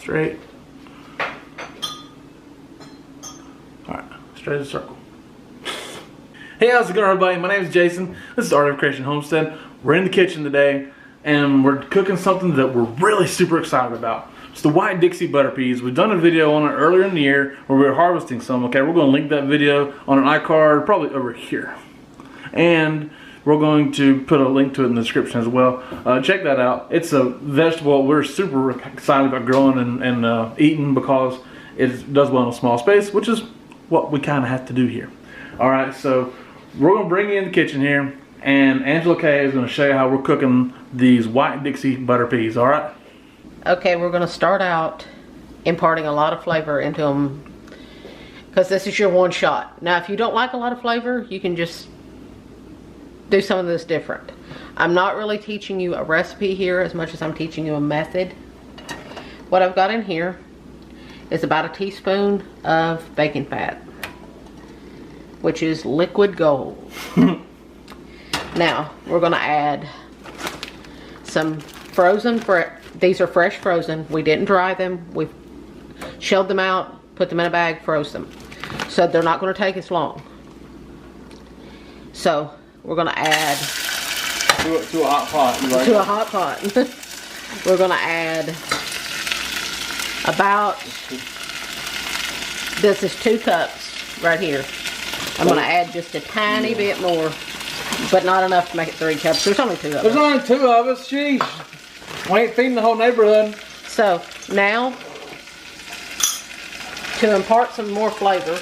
straight. Alright, straight as a circle. Hey, how's it going, everybody? My name is Jason. This is Art of Creation Homestead. We're in the kitchen today, and we're cooking something that we're really super excited about. It's the White Dixie Butterpeas. We've done a video on it earlier in the year where we were harvesting some. Okay, we're going to link that video on an iCard, probably over here. And we're going to put a link to it in the description as well. Check that out. It's a vegetable we're super excited about growing and eating because it does well in a small space, which is what we kind of have to do here. Alright, so we're going to bring you in the kitchen here, and Angela Kay is going to show you how we're cooking these White Dixie Butterpeas, alright? Okay, we're going to start out imparting a lot of flavor into them because this is your one shot. Now, if you don't like a lot of flavor, you can just do some of this different. I'm not really teaching you a recipe here as much as I'm teaching you a method. What I've got in here is about a teaspoon of baking fat, which is liquid gold. Now, we're going to add some frozen, these are fresh frozen. We didn't dry them. We shelled them out, put them in a bag, froze them. So they're not going to take as long. So we're going to add to a hot pot. Right? To a hot pot. We're going to add about, this is 2 cups right here. I'm going to add just a tiny bit more, but not enough to make it 3 cups. There's only 2 of us. There's only 2 of us, sheesh. We ain't feeding the whole neighborhood. So now, to impart some more flavor,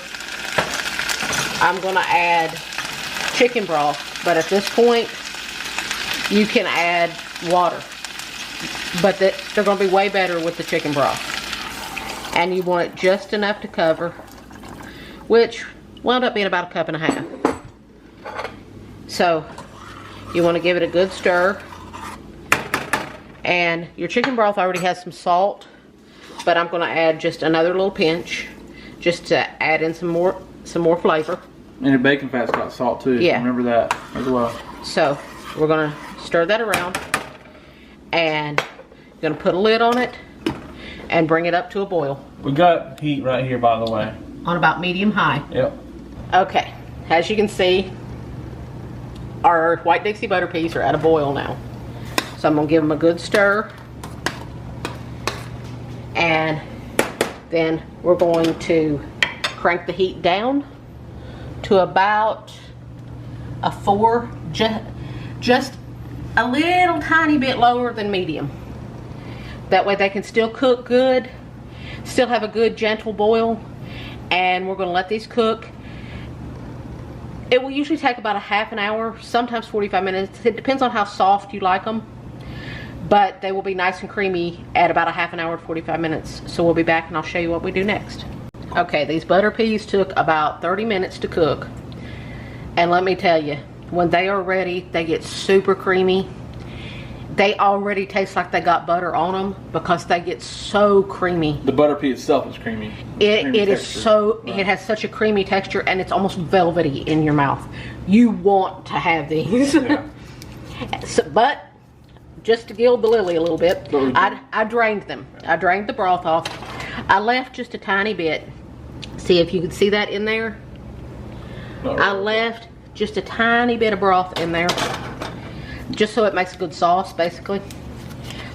I'm going to add chicken broth. But at this point, you can add water. But they're going to be way better with the chicken broth. And you want it just enough to cover, which wound up being about 1.5 cups. So you want to give it a good stir. And your chicken broth already has some salt, but I'm going to add just another little pinch just to add in some more flavor. And your bacon fat's got salt too. Yeah. Remember that as well. So we're going to stir that around, and you're going to put a lid on it and bring it up to a boil. We got heat right here, by the way. On about medium high. Yep. Okay, as you can see, our White Dixie Butterpeas are at a boil now. So I'm going to give them a good stir. And then we're going to crank the heat down to about a 4, just a little tiny bit lower than medium. That way they can still cook good, still have a good gentle boil. And we're going to let these cook. It will usually take about a half an hour, sometimes 45 minutes. It depends on how soft you like them. But they will be nice and creamy at about a half an hour to 45 minutes. So we'll be back and I'll show you what we do next. Okay, these butter peas took about 30 minutes to cook. And let me tell you, when they are ready, they get super creamy. They already taste like they got butter on them because they get so creamy. The butter pea itself is creamy. It is so, right. It has such a creamy texture, and it's almost velvety in your mouth. You want to have these. Yeah. So, but just to gild the lily a little bit, I drained them. I drained the broth off. I left just a tiny bit. See if you can see that in there. I left just a tiny bit of broth in there, just so it makes a good sauce, basically.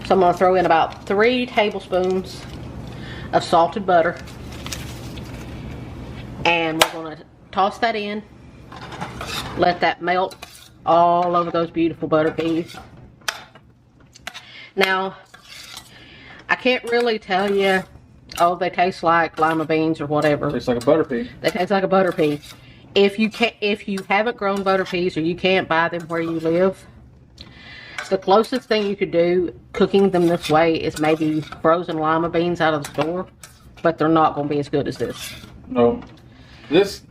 So I'm going to throw in about 3 tablespoons of salted butter. And we're going to toss that in. Let that melt all over those beautiful butter peas. Now, I can't really tell you, oh, they taste like lima beans or whatever. Tastes like a butter pea. They taste like a butter pea. If you haven't grown butter peas or you can't buy them where you live, the closest thing you could do cooking them this way is maybe frozen lima beans out of the store, but they're not going to be as good as this. No. This,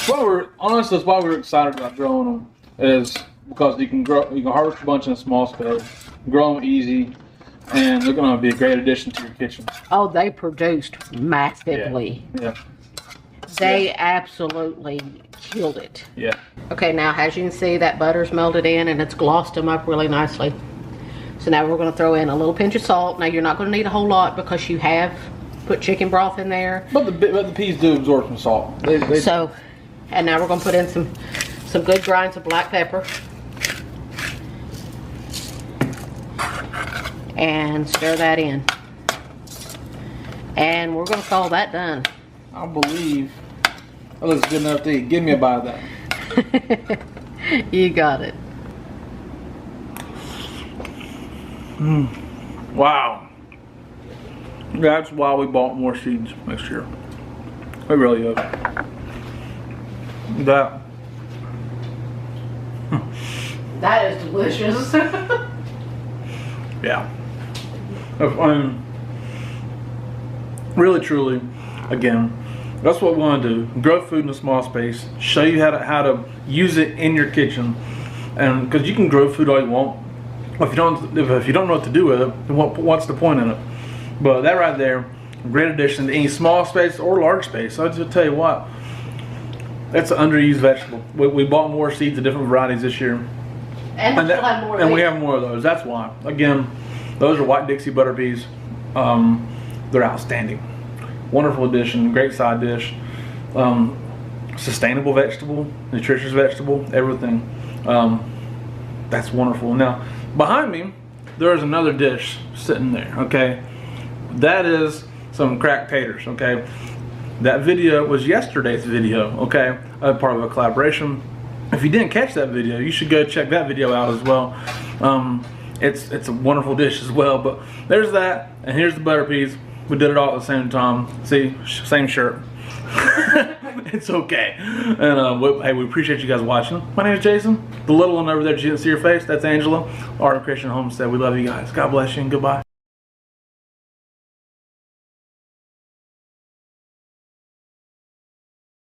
honestly, that's why we're excited about growing them, is because you can harvest a bunch in a small space, grow them easy, and they're going to be a great addition to your kitchen. Oh, they produced massively. Yeah. They absolutely killed it. Yeah. Okay, now as you can see, that butter's melted in and it's glossed them up really nicely. So now we're going to throw in a little pinch of salt. Now you're not going to need a whole lot because you have put chicken broth in there. But the peas do absorb some salt. So, and now we're going to put in some good grinds of black pepper. And stir that in. And we're going to call that done. I believe that looks good enough to eat. Give me a bite of that. You got it. Wow. That's why we bought more seeds next year. It really is. That. That is delicious. Yeah. Really, truly, again, that's what we want to do. Grow food in a small space. Show you how to use it in your kitchen, and because you can grow food all you want, if you don't know what to do with it, what's the point in it? But that right there, great addition to any small space or large space. I'll just tell you what, that's an underused vegetable. We bought more seeds of different varieties this year, and we'll have more. And we have more of those. That's why. Again, those are White Dixie Butterpeas. They're outstanding. Wonderful addition, great side dish. Sustainable vegetable, nutritious vegetable, everything. That's wonderful. Now, behind me, there is another dish sitting there, okay? That is some cracked taters, okay? That video was yesterday's video, okay? Part of a collaboration. If you didn't catch that video, you should go check that video out as well. It's a wonderful dish as well, but there's that, and here's the butter peas. We did it all at the same time. See, same shirt. It's okay. And hey, we appreciate you guys watching. My name is Jason. The little one over there, you didn't see your face, that's Angela. Art of Christian Homestead. We love you guys. God bless you and goodbye.